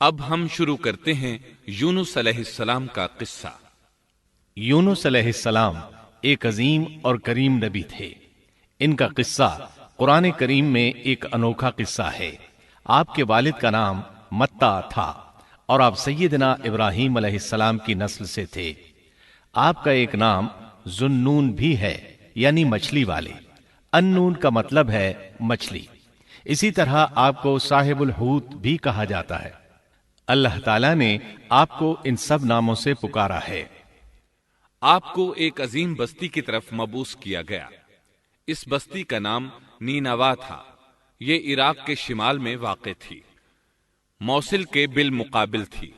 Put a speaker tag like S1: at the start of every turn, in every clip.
S1: اب ہم شروع کرتے ہیں یونس علیہ السلام کا قصہ۔
S2: یونس علیہ السلام ایک عظیم اور کریم نبی تھے۔ ان کا قصہ قرآن کریم میں ایک انوکھا قصہ ہے۔ آپ کے والد کا نام متا تھا اور آپ سیدنا ابراہیم علیہ السلام کی نسل سے تھے۔ آپ کا ایک نام ذوالنون بھی ہے، یعنی مچھلی والے۔ النون کا مطلب ہے مچھلی۔ اسی طرح آپ کو صاحب الحوت بھی کہا جاتا ہے۔ اللہ تعالیٰ نے آپ کو ان سب ناموں سے پکارا ہے۔
S1: آپ کو ایک عظیم بستی کی طرف مبعوث کیا گیا۔ اس بستی کا نام نینوا تھا۔ یہ عراق کے شمال میں واقع تھی، موصل کے بالمقابل تھی۔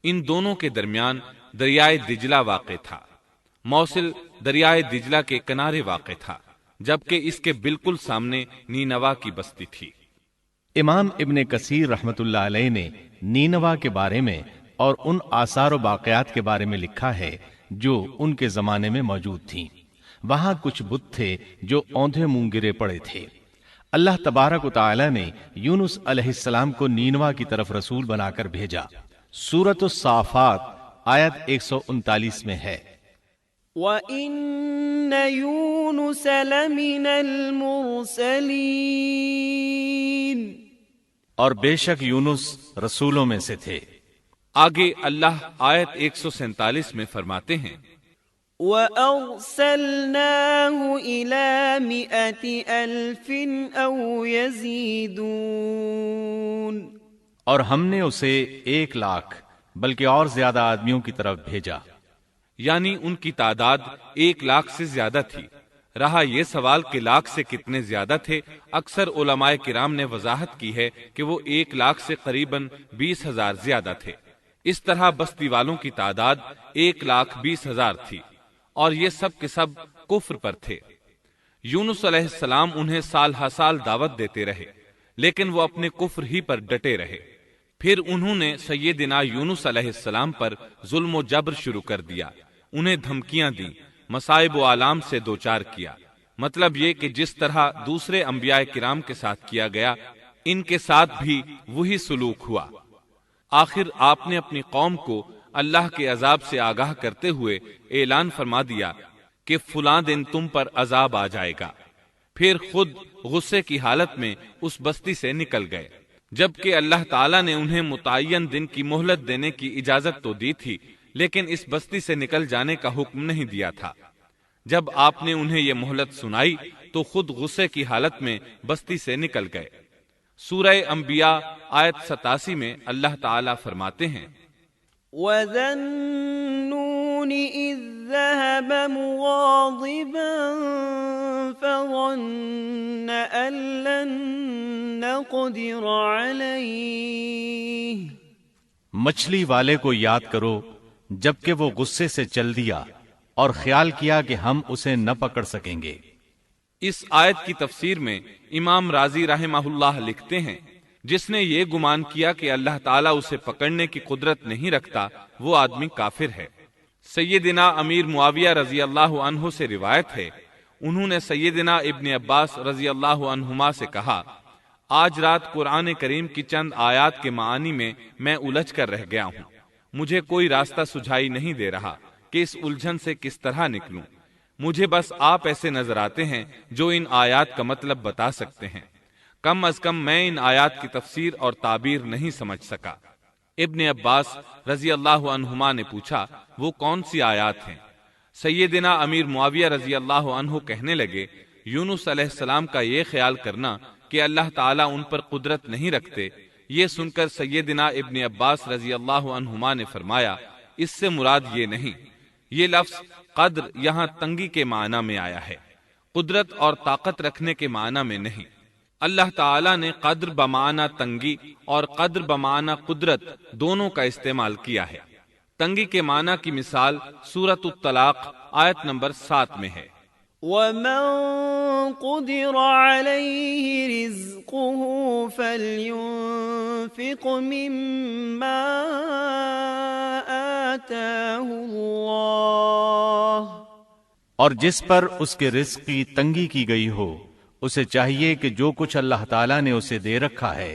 S1: ان دونوں کے درمیان دریائے دجلہ واقع تھا۔ موصل دریائے دجلہ کے کنارے واقع تھا، جبکہ اس کے بالکل سامنے نینوا کی بستی تھی۔
S2: امام ابن کثیر رحمت اللہ علیہ نے نینوا کے بارے میں اور ان آثار و باقیات کے بارے میں لکھا ہے جو ان کے زمانے میں موجود تھیں۔ وہاں کچھ بت تھے جو اوندھے منہ گرے پڑے تھے۔ اللہ تبارک و تعالی نے یونس علیہ السلام کو نینوا کی طرف رسول بنا کر بھیجا۔ سورۃ الصافات آیت 139 میں ہے،
S3: وَإِنَّ يُونُسَ لَمِنَ الْمُرْسَلِينَ،
S2: اور بے شک یونس رسولوں میں سے تھے۔
S1: آگے اللہ آیت 147 میں فرماتے ہیں،
S3: وَأَرْسَلْنَاهُ إِلَى 100,000 أَوْ يَزِيدُونَ،
S2: اور ہم نے اسے 100,000 بلکہ اور زیادہ آدمیوں کی طرف بھیجا۔
S1: یعنی ان کی تعداد 100,000 سے زیادہ تھی۔ رہا یہ سوال کہ لاکھ سے کتنے زیادہ تھے، اکثر علماء کرام نے وضاحت کی ہے کہ وہ 100,000 سے قریباً 20,000 زیادہ تھے۔ اس طرح بستی والوں کی تعداد 1,20,000 تھی، اور یہ سب کے سب کفر پر تھے۔ یونس علیہ السلام انہیں سال ہر سال دعوت دیتے رہے، لیکن وہ اپنے کفر ہی پر ڈٹے رہے۔ پھر انہوں نے سیدنا یونس علیہ السلام پر ظلم و جبر شروع کر دیا، انہیں دھمکیاں دیں، مصائب و آلام سے دوچار کیا۔ مطلب یہ کہ جس طرح دوسرے انبیاء کرام کے ساتھ کیا گیا، ان کے ساتھ بھی وہی سلوک ہوا۔ آخر آپ نے اپنی قوم کو اللہ کے عذاب سے آگاہ کرتے ہوئے اعلان فرما دیا کہ فلاں دن تم پر عذاب آ جائے گا۔ پھر خود غصے کی حالت میں اس بستی سے نکل گئے، جبکہ اللہ تعالیٰ نے انہیں متعین دن کی مہلت دینے کی اجازت تو دی تھی، لیکن اس بستی سے نکل جانے کا حکم نہیں دیا تھا۔ جب آپ نے انہیں یہ مہلت سنائی تو خود غصے کی حالت میں بستی سے نکل گئے۔ سورہ انبیاء آیت 87 میں اللہ تعالیٰ فرماتے ہیں،
S3: وَذَا النُّونِ إِذ ذَّهَبَ مُغَاضِبًا فَظَنَّ أَن لَّن نَّقْدِرَ عَلَيْهِ،
S2: مچھلی والے کو یاد کرو جبکہ وہ غصے سے چل دیا اور خیال کیا کہ ہم اسے نہ پکڑ سکیں گے۔
S1: اس آیت کی تفسیر میں امام رازی رحمہ اللہ لکھتے ہیں، جس نے یہ گمان کیا کہ اللہ تعالیٰ اسے پکڑنے کی قدرت نہیں رکھتا، وہ آدمی کافر ہے۔ سیدنا امیر معاویہ رضی اللہ عنہ سے روایت ہے، انہوں نے سیدنا ابن عباس رضی اللہ عنہما سے کہا، آج رات قرآن کریم کی چند آیات کے معانی میں میں الجھ کر رہ گیا ہوں، مجھے کوئی راستہ سجھائی نہیں دے رہا کہ اس الجھن سے کس طرح نکلوں۔ مجھے بس آپ ایسے نظر آتے ہیں جو ان آیات کا مطلب بتا سکتے ہیں۔ کم از کم میں ان آیات کی تفسیر اور تعبیر نہیں سمجھ سکا۔ ابن عباس رضی اللہ عنہما نے پوچھا، وہ کون سی آیات ہیں؟ سیدنا امیر معاویہ رضی اللہ عنہ کہنے لگے، یونس علیہ السلام کا یہ خیال کرنا کہ اللہ تعالیٰ ان پر قدرت نہیں رکھتے۔ یہ سن کر سیدنا ابن عباس رضی اللہ عنہما نے فرمایا، اس سے مراد یہ نہیں۔ یہ لفظ قدر یہاں تنگی کے معنی میں آیا ہے، قدرت اور طاقت رکھنے کے معنی میں نہیں۔ اللہ تعالیٰ نے قدر بمعنی تنگی اور قدر بمعنی قدرت دونوں کا استعمال کیا ہے۔ تنگی کے معنی کی مثال سورۃ الطلاق آیت نمبر 7 میں ہے،
S3: وَمَن قُدِرَ عَلَيْهِ رِزْقُهُ فَلْيُنفِقْ مِمَّا آتَاهُ اللَّهُ،
S2: اور جس پر اس کے رزق کی تنگی کی گئی ہو، اسے چاہیے کہ جو کچھ اللہ تعالیٰ نے اسے دے رکھا ہے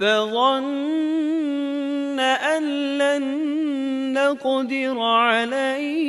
S3: فظن أن لن نقدر عليه,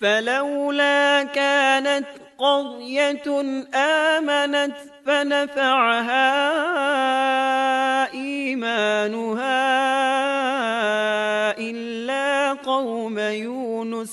S3: فلولا كانت قرية آمنت فنفعها إيمانها إلا قوم يونس,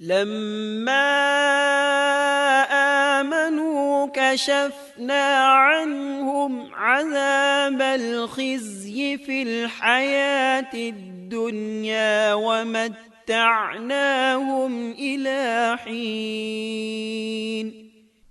S3: لما آمنوا كشفنا عنهم عذاب الخزي في الحياة الدنيا ومتعناهم إلى حين.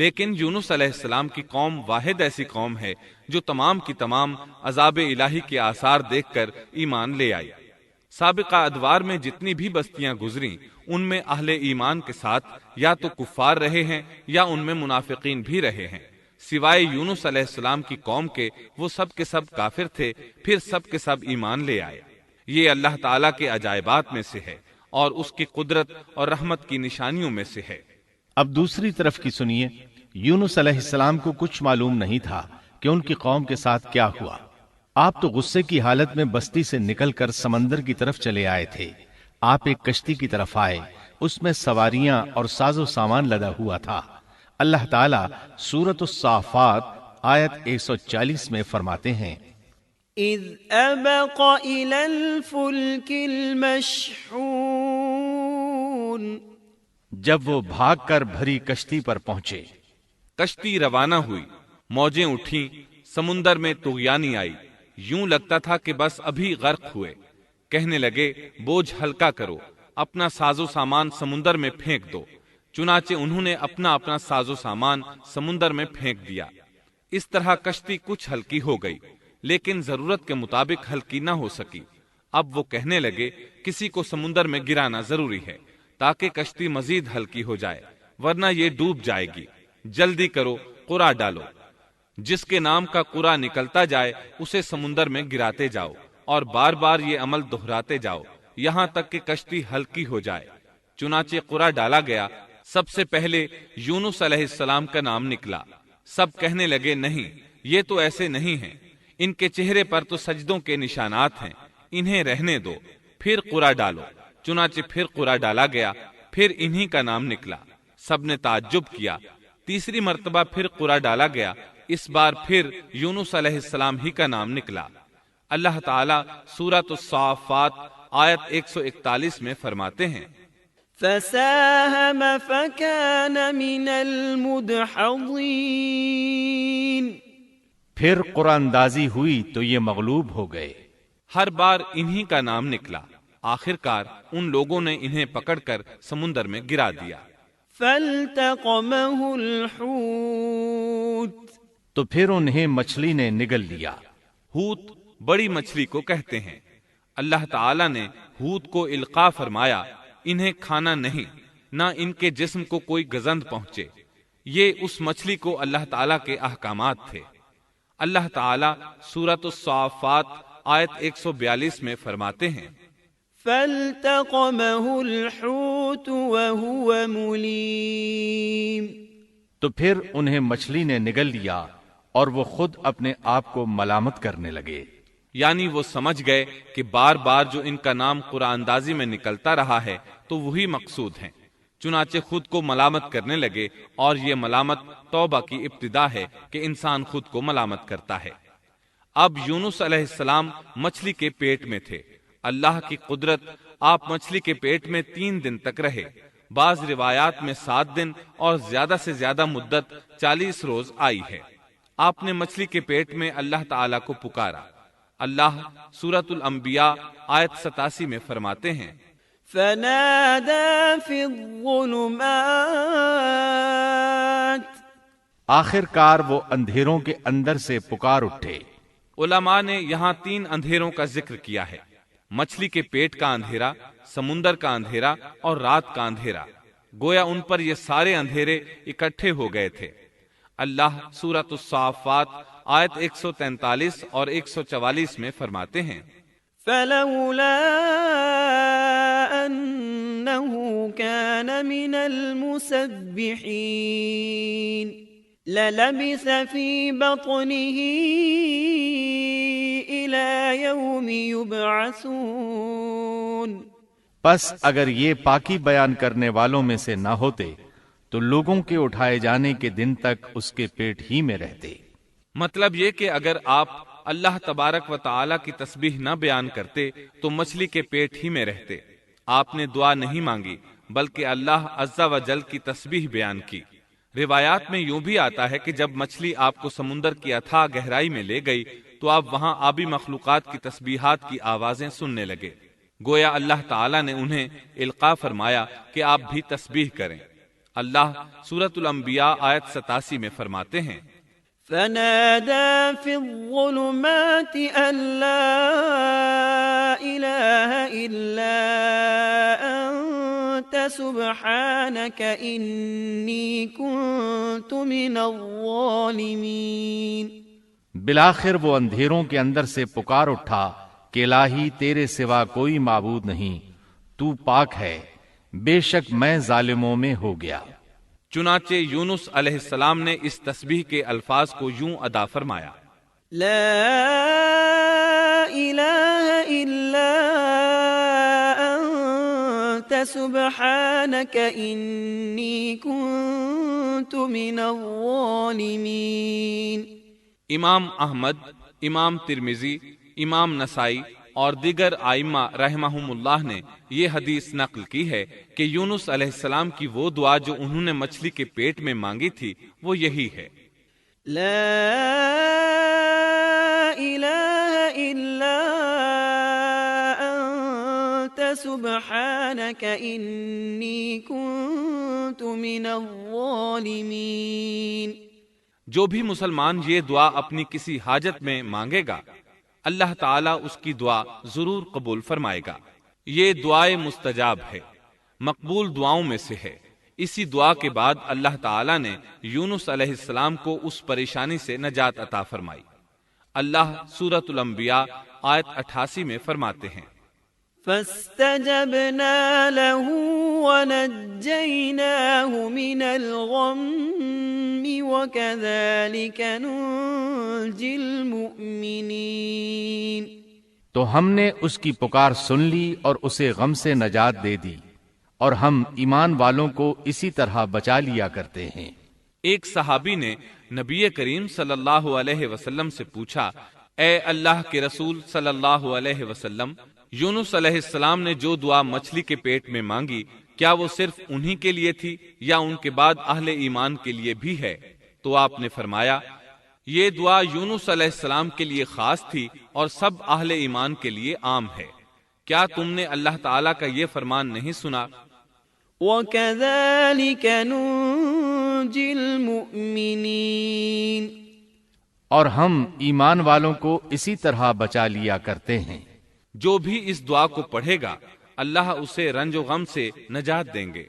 S1: لیکن یونس علیہ السلام کی قوم واحد ایسی قوم ہے جو تمام کی تمام عذاب الہی کے آثار دیکھ کر ایمان لے آئی۔ سابقہ ادوار میں جتنی بھی بستیاں گزریں ان میں اہل ایمان کے ساتھ یا تو کفار رہے ہیں یا ان میں منافقین بھی رہے ہیں، سوائے یونس علیہ السلام کی قوم کے وہ سب کے سب کافر تھے، پھر سب کے سب ایمان لے آئے۔ یہ اللہ تعالیٰ کے عجائبات میں سے ہے اور اس کی قدرت اور رحمت کی نشانیوں میں سے ہے۔
S2: اب دوسری طرف کی سنیے، یونس علیہ السلام کو کچھ معلوم نہیں تھا کہ ان کی قوم کے ساتھ کیا ہوا۔ آپ تو غصے کی حالت میں بستی سے نکل کر سمندر کی طرف چلے آئے تھے۔ آپ ایک کشتی کی طرف آئے، اس میں سواریاں اور ساز و سامان لدا ہوا تھا۔ اللہ تعالیٰ سورۃ الصافات آیت 140 میں فرماتے ہیں،
S3: إذ أبق إلى الفلك المشحون
S2: جب وہ بھاگ کر بھری کشتی پر پہنچے۔
S1: کشتی روانہ ہوئی، موجیں اٹھیں، سمندر میں طغیانی آئی، یوں لگتا تھا کہ بس ابھی غرق ہوئے۔ کہنے لگے بوجھ ہلکا کرو، اپنا ساز و سامان سمندر میں پھینک دو۔ چنانچہ انہوں نے اپنا اپنا ساز و سامان سمندر میں پھینک دیا۔ اس طرح کشتی کچھ ہلکی ہو گئی، لیکن ضرورت کے مطابق ہلکی نہ ہو سکی۔ اب وہ کہنے لگے کسی کو سمندر میں گرانا ضروری ہے تاکہ کشتی مزید ہلکی ہو جائے، ورنہ یہ ڈوب جائے گی۔ جلدی کرو، قرع ڈالو۔ جس کے نام کا قرع نکلتا جائے اسے سمندر میں گراتے جاؤ اور بار بار یہ عمل دہراتے جاؤ یہاں تک کہ کشتی ہلکی ہو جائے۔ چنانچہ قرع ڈالا گیا۔ سب سے پہلے یونس علیہ السلام کا نام نکلا۔ سب کہنے لگے نہیں، یہ تو ایسے نہیں ہیں، ان کے چہرے پر تو سجدوں کے نشانات ہیں، انہیں رہنے دو، پھر قرع ڈالو۔ چنانچہ پھر قرع ڈالا گیا، پھر انہی کا نام نکلا۔ سب نے تعجب کیا۔ تیسری مرتبہ پھر قرع ڈالا گیا، اس بار پھر یونس علیہ السلام ہی کا نام نکلا۔ اللہ تعالیٰ سورۃ الصافات آیت 141 میں فرماتے ہیں،
S3: فساهم فكان من المدحضين
S2: پھر قرآن اندازی ہوئی تو یہ مغلوب ہو گئے۔
S1: ہر بار انہی کا نام نکلا۔ آخر کار ان لوگوں نے انہیں پکڑ کر سمندر میں گرا دیا۔
S3: فالتقمه الحوت
S2: تو پھر انہیں مچھلی نے نگل لیا۔
S1: حوت بڑی مچھلی کو کہتے ہیں۔ اللہ تعالیٰ نے حوت کو القاء فرمایا، انہیں کھانا نہیں، نہ ان کے جسم کو کوئی گزند پہنچے۔ یہ اس مچھلی کو اللہ تعالیٰ کے احکامات تھے۔ اللہ تعالیٰ سورۃ الصافات آیت 142 میں فرماتے ہیں،
S3: فالتقمه الحوت وهو مليم
S2: تو پھر انہیں مچھلی نے نگل لیا اور وہ خود اپنے آپ کو ملامت کرنے لگے۔
S1: یعنی وہ سمجھ گئے کہ بار بار جو ان کا نام قرآن اندازی میں نکلتا رہا ہے تو وہی مقصود ہیں۔ چنانچہ خود کو ملامت کرنے لگے، اور یہ ملامت توبہ کی ابتدا ہے کہ انسان خود کو ملامت کرتا ہے۔ اب یونس علیہ السلام مچھلی کے پیٹ میں تھے۔ اللہ کی قدرت، آپ مچھلی کے پیٹ میں 3 دن تک رہے۔ بعض روایات میں 7 دن اور زیادہ سے زیادہ مدت 40 روز آئی ہے۔ آپ نے مچھلی کے پیٹ میں اللہ تعالیٰ کو پکارا۔ اللہ سورۃ الانبیاء آیت 87 میں فرماتے ہیں،
S3: فنادى في الظلمات
S2: آخر کار وہ اندھیروں کے اندر سے پکار اٹھے۔
S1: علماء نے یہاں 3 اندھیروں کا ذکر کیا ہے، مچھلی کے پیٹ کا اندھیرا، سمندر کا اندھیرا اور رات کا اندھیرا۔ گویا ان پر یہ سارے اندھیرے اکٹھے ہو گئے تھے۔ اللہ سورۃ الصافات آیت 143 اور 144 میں فرماتے ہیں،
S3: فلولا أنه كان من المسبحين للبث في بطنه إلى يوم يبعثون
S2: پس اگر یہ پاکی بیان کرنے والوں میں سے نہ ہوتے تو لوگوں کے اٹھائے جانے کے دن تک اس کے پیٹ ہی میں رہتے۔
S1: مطلب یہ کہ اگر آپ اللہ تبارک و تعالی کی تسبیح نہ بیان کرتے تو مچھلی کے پیٹ ہی میں رہتے۔ آپ نے دعا نہیں مانگی بلکہ اللہ عز و جل کی تسبیح بیان کی۔ روایات میں یوں بھی آتا ہے کہ جب مچھلی آپ کو سمندر کی اتھاہ گہرائی میں لے گئی تو آپ وہاں آبی مخلوقات کی تسبیحات کی آوازیں سننے لگے۔ گویا اللہ تعالیٰ نے انہیں القاء فرمایا کہ آپ بھی تسبیح کریں۔ اللہ سورۃ الانبیاء آیت 87 میں فرماتے ہیں،
S3: فنادى في الظلمات أن لا إله إلا أنت سبحانك إني كنت من الظالمين۔
S2: بالآخر وہ اندھیروں کے اندر سے پکار اٹھا کہ الہی تیرے سوا کوئی معبود نہیں، تو پاک ہے، بے شک میں ظالموں میں ہو گیا۔
S1: چنانچہ یونس علیہ السلام نے اس تسبیح کے الفاظ کو یوں ادا فرمایا،
S3: لا إله إلا أنت سبحانك إني كنت من الظالمين۔
S1: امام احمد، امام ترمذی، امام نسائی اور دیگر آئمہ رحمہم اللہ نے یہ حدیث نقل کی ہے کہ یونس علیہ السلام کی وہ دعا جو انہوں نے مچھلی کے پیٹ میں مانگی تھی وہ یہی ہے،
S3: لا إله إلا أنت سبحانك إني كنت من الظالمين۔
S1: جو بھی مسلمان یہ دعا اپنی کسی حاجت میں مانگے گا اللہ تعالیٰ اس کی دعا ضرور قبول فرمائے گا۔ یہ دعائے مستجاب ہے، مقبول دعاؤں میں سے ہے۔ اسی دعا کے بعد اللہ تعالیٰ نے یونس علیہ السلام کو اس پریشانی سے نجات عطا فرمائی۔ اللہ سورۃ الانبیاء آیت 88 میں فرماتے ہیں،
S3: فاستجبنا له ونجيناه من الغم وكذلك ننجي المؤمنين۔
S2: تو ہم نے اس کی پکار سن لی اور اسے غم سے نجات دے دی، اور ہم ایمان والوں کو اسی طرح بچا لیا کرتے ہیں۔
S1: ایک صحابی نے نبی کریم صلی اللہ علیہ وسلم سے پوچھا، اے اللہ کے رسول صلی اللہ علیہ وسلم، یونس علیہ السلام نے جو دعا مچھلی کے پیٹ میں مانگی کیا وہ صرف انہی کے لیے تھی یا ان کے بعد اہل ایمان کے لیے بھی ہے؟ تو آپ نے فرمایا، یہ دعا یونس علیہ السلام کے لیے خاص تھی اور سب اہل ایمان کے لیے عام ہے۔ کیا تم نے اللہ تعالیٰ کا یہ فرمان نہیں سنا؟
S3: وَكَذَلِكَ نُنْجِي الْمُؤْمِنِينَ۔
S2: اور ہم ایمان والوں کو اسی طرح بچا لیا کرتے ہیں۔
S1: جو بھی اس دعا کو پڑھے گا اللہ اسے رنج و غم سے نجات دیں گے۔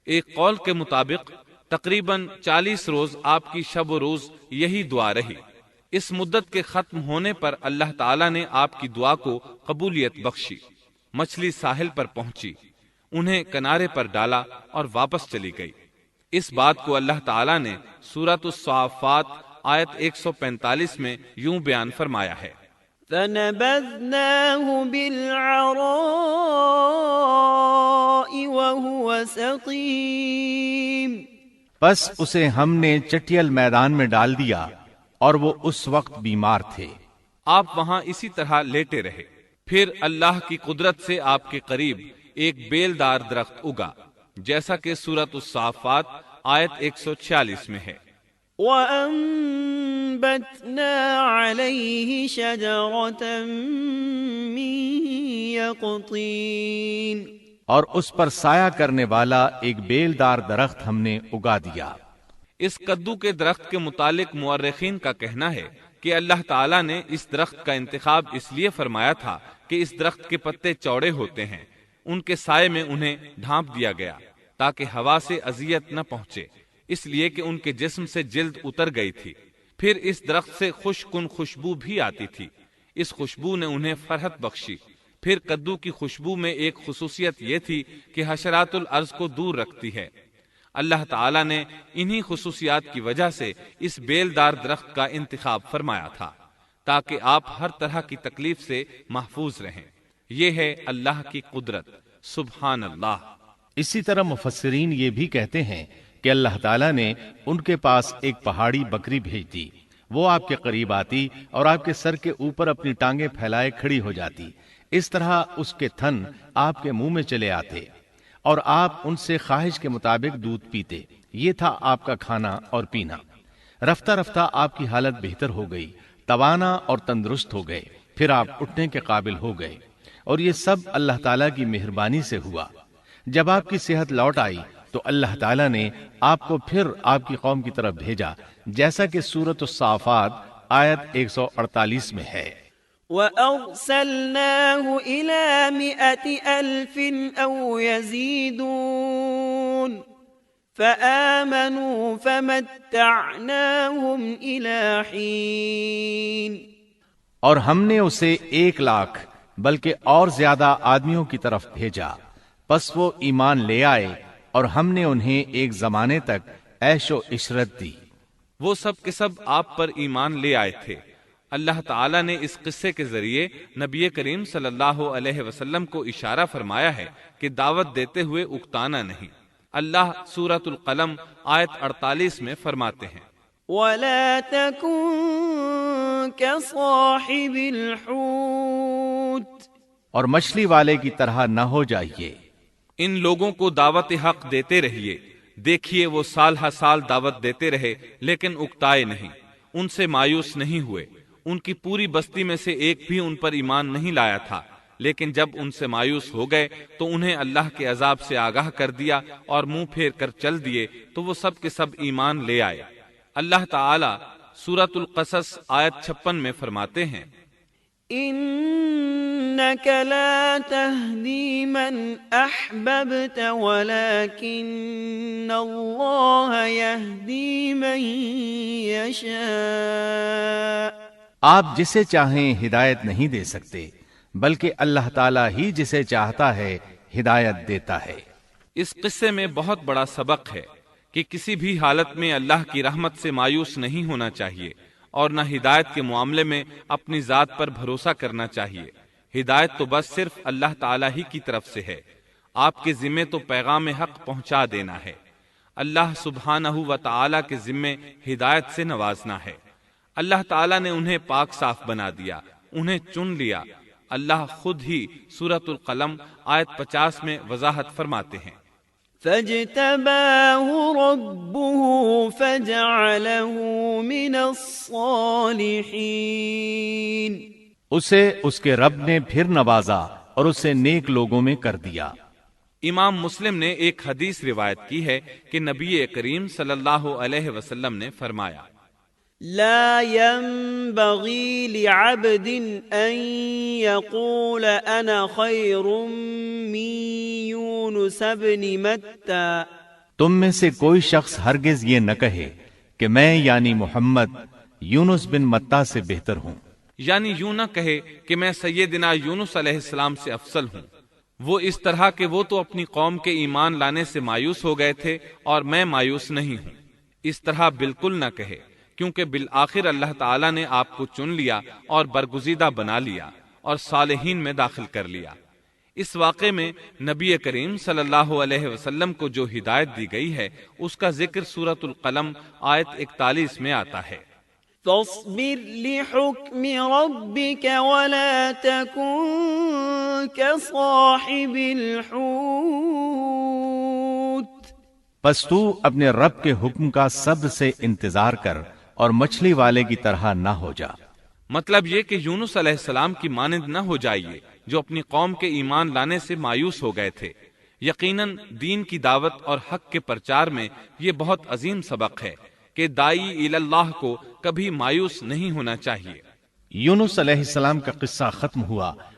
S1: ایک قول کے مطابق تقریباً 40 روز آپ کی شب و روز یہی دعا رہی۔ اس مدت کے ختم ہونے پر اللہ تعالیٰ نے آپ کی دعا کو قبولیت بخشی۔ مچھلی ساحل پر پہنچی، انہیں کنارے پر ڈالا اور واپس چلی گئی۔ اس بات کو اللہ تعالیٰ نے سورۃ الصافات آیت 145 میں یوں بیان فرمایا ہے،
S3: فَنَبَذْنَاهُ بِالْعَرَاءِ وَهُوَ سَقِيمٌ۔
S2: پس اسے ہم نے چٹیل میدان میں ڈال دیا اور وہ اس وقت بیمار تھے۔
S1: آپ وہاں اسی طرح لیٹے رہے۔ پھر اللہ کی قدرت سے آپ کے قریب ایک بیلدار درخت اگا، جیسا کہ سورۃ الصافات آیت 146 میں ہے،
S3: وَأَنبَتْنَا عَلَيْهِ شَجَرَةً مِّن يَقْطِينٍ۔
S2: اور اس پر سایہ کرنے والا ایک بیلدار درخت ہم نے اگا دیا۔
S1: اس کدو کے درخت کے متعلق مورخین کا کہنا ہے کہ اللہ تعالیٰ نے اس درخت کا انتخاب اس لیے فرمایا تھا کہ اس درخت کے پتے چوڑے ہوتے ہیں، ان کے سائے میں انہیں ڈھانپ دیا گیا تاکہ ہوا سے اذیت نہ پہنچے، اس لیے کہ ان کے جسم سے جلد اتر گئی تھی۔ پھر اس درخت سے خوشکن خوشبو بھی آتی تھی، اس خوشبو نے انہیں فرحت بخشی۔ پھر کدو کی خوشبو میں ایک خصوصیت یہ تھی کہ حشرات الارض کو دور رکھتی ہے۔ اللہ تعالیٰ نے انہی خصوصیات کی وجہ سے اس بیلدار درخت کا انتخاب فرمایا تھا تاکہ آپ ہر طرح کی تکلیف سے محفوظ رہیں۔ یہ ہے اللہ کی قدرت، سبحان اللہ۔
S2: اسی طرح مفسرین یہ بھی کہتے ہیں کہ اللہ تعالیٰ نے ان کے پاس ایک پہاڑی بکری بھیج دی، وہ آپ کے قریب آتی اور آپ کے سر کے اوپر اپنی ٹانگیں پھیلائے کھڑی ہو جاتی۔ اس طرح اس کے تھن آپ کے منہ میں چلے آتے اور آپ ان سے خواہش کے مطابق دودھ پیتے۔ یہ تھا آپ کا کھانا اور پینا۔ رفتہ رفتہ آپ کی حالت بہتر ہو گئی، توانا اور تندرست ہو گئے، پھر آپ اٹھنے کے قابل ہو گئے، اور یہ سب اللہ تعالیٰ کی مہربانی سے ہوا۔ جب آپ کی صحت لوٹ آئی تو اللہ تعالیٰ نے آپ کو پھر آپ کی قوم کی طرف بھیجا، جیسا کہ سورۃ الصافات آیت 148 میں ہے۔
S3: وَأَرْسَلْنَاهُ إِلَى 100,000 أَوْ يَزِيدُونَ فَآمَنُوا فَمَتَّعْنَاهُمْ إِلَى حِينٍ۔
S2: اور ہم نے اسے 1,00,000 بلکہ اور زیادہ آدمیوں کی طرف بھیجا، پس وہ ایمان لے آئے اور ہم نے انہیں ایک زمانے تک عیش و عشرت دی۔
S1: وہ سب کے سب آپ پر ایمان لے آئے تھے۔ اللہ تعالیٰ نے اس قصے کے ذریعے نبی کریم صلی اللہ علیہ وسلم کو اشارہ فرمایا ہے کہ دعوت دیتے ہوئے اکتانا نہیں۔ اللہ سورۃ القلم آیت 48 میں فرماتے ہیں،
S3: وَلَا تَكُن كَصَاحِبِ الْحُوتِ،
S2: اور مچھلی والے کی طرح نہ ہو جائیے۔
S1: ان لوگوں کو دعوت حق دیتے رہیے۔ دیکھیے وہ سال ہر سال دعوت دیتے رہے لیکن اکتائے نہیں، ان سے مایوس نہیں ہوئے۔ ان کی پوری بستی میں سے ایک بھی ان پر ایمان نہیں لایا تھا، لیکن جب ان سے مایوس ہو گئے تو انہیں اللہ کے عذاب سے آگاہ کر دیا اور منہ پھیر کر چل دیے، تو وہ سب کے سب ایمان لے آئے۔ اللہ تعالی سورۃ القصص آیت 56 میں فرماتے ہیں،
S3: إنك لا تهدي من أحببت ولكن الله يهدي من يشاء۔
S2: آپ جسے چاہیں ہدایت نہیں دے سکتے، بلکہ اللہ تعالیٰ ہی جسے چاہتا ہے ہدایت دیتا ہے۔
S1: اس قصے میں بہت بڑا سبق ہے کہ کسی بھی حالت میں اللہ کی رحمت سے مایوس نہیں ہونا چاہیے اور نہ ہدایت کے معاملے میں اپنی ذات پر بھروسہ کرنا چاہیے۔ ہدایت تو بس صرف اللہ تعالیٰ ہی کی طرف سے ہے۔ آپ کے ذمے تو پیغام حق پہنچا دینا ہے۔ اللہ سبحانہ و تعالیٰ کے ذمے ہدایت سے نوازنا ہے۔ اللہ تعالیٰ نے انہیں پاک صاف بنا دیا، انہیں چن لیا۔ اللہ خود ہی سورۃ القلم آیت 50 میں وضاحت فرماتے ہیں،
S3: فاجتباه ربه فجعله من الصالحين۔
S2: اسے اس کے رب نے پھر نوازا اور اسے نیک لوگوں میں کر دیا۔
S1: امام مسلم نے ایک حدیث روایت کی ہے کہ نبی کریم صلی اللہ علیہ وسلم نے فرمایا،
S3: لا ينبغي لعبد ان يقول انا خير من يونس بن متى۔
S2: تم میں سے کوئی شخص ہرگز یہ نہ کہے کہ میں یعنی محمد یونس بن متیٰ سے بہتر ہوں،
S1: یعنی یوں نہ کہے کہ میں سیدنا یونس علیہ السلام سے افضل ہوں۔ وہ اس طرح کہ وہ تو اپنی قوم کے ایمان لانے سے مایوس ہو گئے تھے اور میں مایوس نہیں ہوں، اس طرح بالکل نہ کہے، کیونکہ بالآخر اللہ تعالیٰ نے آپ کو چن لیا اور برگزیدہ بنا لیا اور صالحین میں داخل کر لیا۔ اس واقعے میں نبی کریم صلی اللہ علیہ وسلم کو جو ہدایت دی گئی ہے اس کا ذکر سورۃ القلم آیت 41 میں آتا ہے،
S3: فاصبر لحكم ربك ولا تكن كصاحب الحوت۔
S2: پس تو اپنے رب کے حکم کا صبر سے انتظار کر اور مچھلی والے کی طرح نہ ہو جا۔
S1: مطلب یہ کہ یونس علیہ السلام کی مانند نہ ہو جائیے جو اپنی قوم کے ایمان لانے سے مایوس ہو گئے تھے۔ یقیناً دین کی دعوت اور حق کے پرچار میں یہ بہت عظیم سبق ہے کہ داعی اللہ کو کبھی مایوس نہیں ہونا چاہیے۔
S2: یونس علیہ السلام کا قصہ ختم ہوا